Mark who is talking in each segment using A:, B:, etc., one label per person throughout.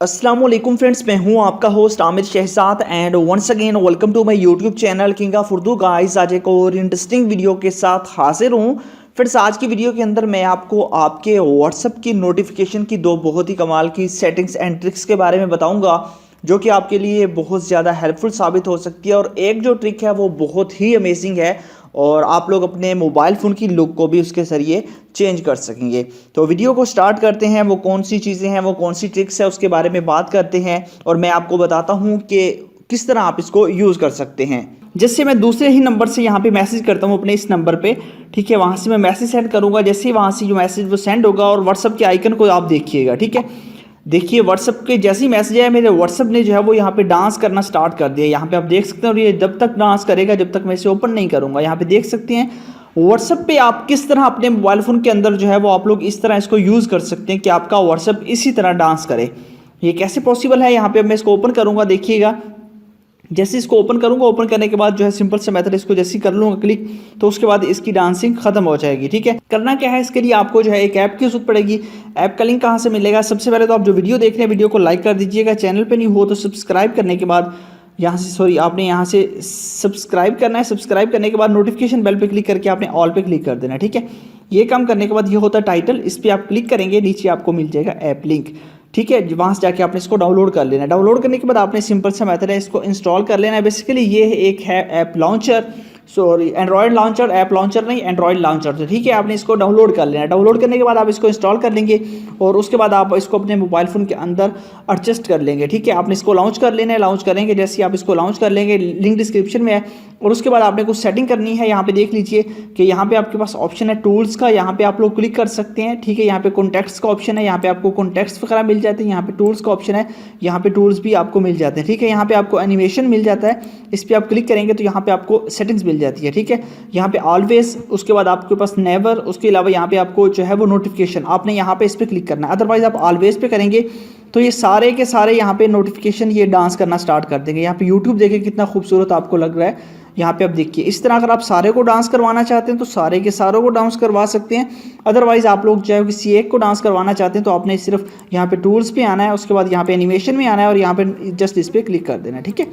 A: अस्सलाम वालेकुम फ्रेंड्स, मैं हूं आपका host Aamir Shahzad and once again welcome to my YouTube channel king of Urdu. Guys आज एक और इंटरेस्टिंग वीडियो के साथ हाजिर हूं। फ्रेंड्स आज की वीडियो के अंदर मैं आपको आपके व्हाट्सएप की नोटिफिकेशन की दो बहुत ही कमाल की सेटिंग्स एंड ट्रिक्स के बारे में बताऊंगा जो कि आपके लिए बहुत ज़्यादा हेल्पफुल साबित हो सकती है। और एक जो ट्रिक है वो बहुत ही अमेजिंग है और आप लोग अपने मोबाइल फ़ोन की लुक को भी उसके ज़रिए चेंज कर सकेंगे। तो वीडियो को स्टार्ट करते हैं। वो कौन सी चीज़ें हैं, वो कौन सी ट्रिक्स है, उसके बारे में बात करते हैं और मैं आपको बताता हूँ कि किस तरह आप इसको यूज़ कर सकते हैं। जैसे मैं दूसरे ही नंबर से यहाँ पे मैसेज करता हूँ अपने इस नंबर पे, ठीक है। वहाँ से मैं मैसेज सेंड करूँगा। जैसे ही वहाँ से जो मैसेज वो सेंड होगा और व्हाट्सअप के आइकन को आप देखिएगा, ठीक है। देखिए व्हाट्सअप के जैसे ही मैसेज आया मेरे व्हाट्सअप ने जो है वो यहाँ पे डांस करना स्टार्ट कर दिया। यहाँ पे आप देख सकते हैं और ये जब तक डांस करेगा जब तक मैं इसे ओपन नहीं करूँगा। यहाँ पे देख सकते हैं व्हाट्सअप पे आप किस तरह अपने मोबाइल फ़ोन के अंदर जो है वो आप लोग इस तरह इसको यूज़ कर सकते हैं कि आपका व्हाट्सअप इसी तरह डांस करे। ये कैसे पॉसिबल है, यहाँ पे मैं इसको ओपन करूँगा। देखिएगा जैसे इसको ओपन करूंगा, ओपन करने के बाद जो है सिंपल सा मेथड इसको जैसे ही कर लूँगा क्लिक, तो उसके बाद इसकी डांसिंग खत्म हो जाएगी, ठीक है। करना क्या है, इसके लिए आपको जो है एक ऐप की जरूरत पड़ेगी। ऐप का लिंक कहाँ से मिलेगा? सबसे पहले तो आप जो वीडियो देख रहे हैं वीडियो को लाइक कर दीजिएगा। चैनल पे नहीं हो तो सब्सक्राइब करने के बाद आपने यहाँ से सब्सक्राइब करना है। सब्सक्राइब करने के बाद नोटिफिकेशन बेल पे क्लिक करके आपने ऑल पे क्लिक कर देना है, ठीक है। ये काम करने के बाद ये होता है टाइटल, इस पर आप क्लिक करेंगे, नीचे आपको मिल जाएगा ऐप लिंक, ठीक है। वहाँ से जाके आपने इसको डाउनलोड कर लेना है। डाउनलोड करने के बाद आपने सिंपल सा मेथड है इसको इंस्टॉल कर लेना है। बेसिकली ये एक है app launcher, sorry Android launcher, app launcher नहीं एंड्रॉयड लॉन्चर, तो ठीक है। आपने इसको डाउनलोड कर लेना है। डाउनलोड करने के बाद आप इसको इंस्टॉल कर लेंगे और उसके बाद आप इसको अपने मोबाइल फ़ोन के अंदर एडजस्ट कर लेंगे, ठीक है। आपने इसको लॉन्च कर लेना है। लॉन्च करेंगे जैसे आप इसको लॉन्च कर लेंगे, लिंक डिस्क्रिप्शन में है। और उसके बाद आपने कुछ सेटिंग करनी है। यहाँ पे देख लीजिए कि यहाँ पे आपके पास ऑप्शन है टूल्स का, यहाँ पे आप लोग क्लिक कर सकते हैं, ठीक है। यहाँ पे कॉन्टैक्ट्स का ऑप्शन है, यहाँ पे आपको कॉन्टैक्ट्स वगैरह मिल जाते हैं। यहाँ पे टूल्स का ऑप्शन है, यहाँ पे टूल्स भी आपको मिल जाते हैं, ठीक है। यहाँ पे आपको एनिमेशन मिल जाता है, इस पर आप क्लिक करेंगे तो यहाँ पे आपको सेटिंग्स मिल जाती है, ठीक है। यहाँ पे ऑलवेज, उसके बाद आपके पास नेवर, उसके अलावा यहाँ पे आपको जो है वो नोटिफिकेशन, आपने यहाँ पे इस पर क्लिक करना है। अदरवाइज आप ऑलवेज पे करेंगे तो ये सारे के सारे यहाँ पे नोटिफिकेशन ये डांस करना स्टार्ट कर देंगे। यहाँ पे यूट्यूब देखिए कितना खूबसूरत आपको लग रहा है। यहाँ पे आप देखिए इस तरह अगर आप सारे को डांस करवाना चाहते हैं तो सारे के सारों को डांस करवा सकते हैं। अदरवाइज आप लोग चाहे किसी एक को डांस करवाना चाहते हैं तो आपने सिर्फ यहाँ पे टूल्स पे आना है, उसके बाद यहाँ पे एनिमेशन में आना है और यहाँ पे जस्ट इस पर क्लिक कर देना है, ठीक है।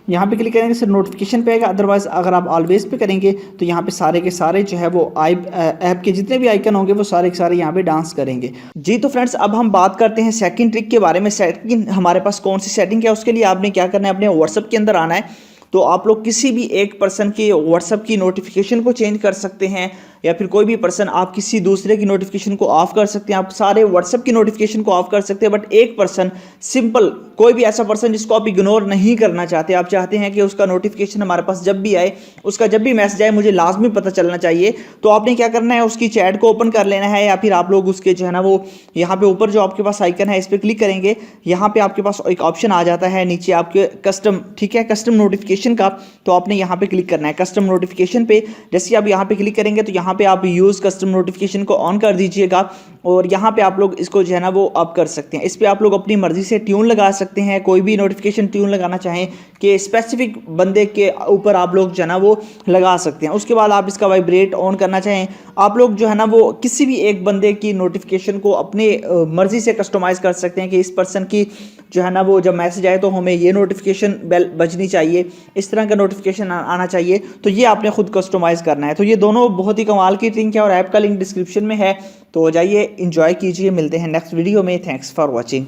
A: यहाँ पे क्लिक करेंगे सिर्फ नोटिफिकेशन पे आएगा। अदरवाइज अगर आप ऑलवेज पे करेंगे तो यहाँ पे सारे के सारे जो है वो ऐप के जितने भी आइकन होंगे वो सारे के सारे यहाँ पे डांस करेंगे। जी तो फ्रेंड्स अब हम बात करते हैं सेकंड ट्रिक के बारे में। सेकंड हमारे पास कौन सी सेटिंग है, उसके लिए आपने क्या करना है, अपने व्हाट्सएप के अंदर आना है। तो आप लोग किसी भी एक पर्सन की व्हाट्सएप की नोटिफिकेशन को चेंज कर सकते हैं या फिर कोई भी पर्सन आप किसी दूसरे की नोटिफिकेशन को ऑफ कर सकते हैं। आप सारे व्हाट्सएप की नोटिफिकेशन को ऑफ कर सकते हैं, बट एक पर्सन सिंपल कोई भी ऐसा पर्सन जिसको आप इग्नोर नहीं करना चाहते, आप चाहते हैं कि उसका नोटिफिकेशन हमारे पास जब भी आए, उसका जब भी मैसेज आए मुझे लाजमी पता चलना चाहिए, तो आपने क्या करना है, उसकी चैट को ओपन कर लेना है या फिर आप लोग उसके जो है ना वो यहाँ पे ऊपर जो आपके पास आइकन है इस पर क्लिक करेंगे। यहाँ पे आपके पास एक ऑप्शन आ जाता है नीचे आपके कस्टम, ठीक है, कस्टम नोटिफिकेशन का। तो आपने यहाँ पे क्लिक करना है कस्टम नोटिफिकेशन पे। जैसे आप यहाँ पे क्लिक करेंगे तो यहाँ पे आप यूज़ कस्टम नोटिफिकेशन को ऑन कर दीजिएगा और यहाँ पे आप लोग इसको जो है ना वो आप कर सकते हैं। इस पर आप लोग अपनी मर्जी से ट्यून लगा सकते हैं, कोई भी नोटिफिकेशन ट्यून लगाना चाहें कि स्पेसिफिक बंदे के ऊपर आप लोग जो है ना वो लगा सकते हैं। उसके बाद आप इसका वाइब्रेट ऑन करना चाहें, आप लोग जो है ना वो किसी भी एक बंदे की नोटिफिकेशन को अपने मर्जी से कस्टमाइज़ कर सकते हैं कि इस पर्सन की जो है ना वो जब मैसेज आए तो हमें ये नोटिफिकेशन बेल बजनी चाहिए, इस तरह का नोटिफिकेशन आना चाहिए। तो ये आपने खुद कस्टमाइज़ करना है। तो ये दोनों बहुत ही कमाल की ट्रिक है और ऐप का लिंक डिस्क्रिप्शन में है, तो जाइए एंजॉय कीजिए। मिलते हैं नेक्स्ट वीडियो में। Thanks for watching.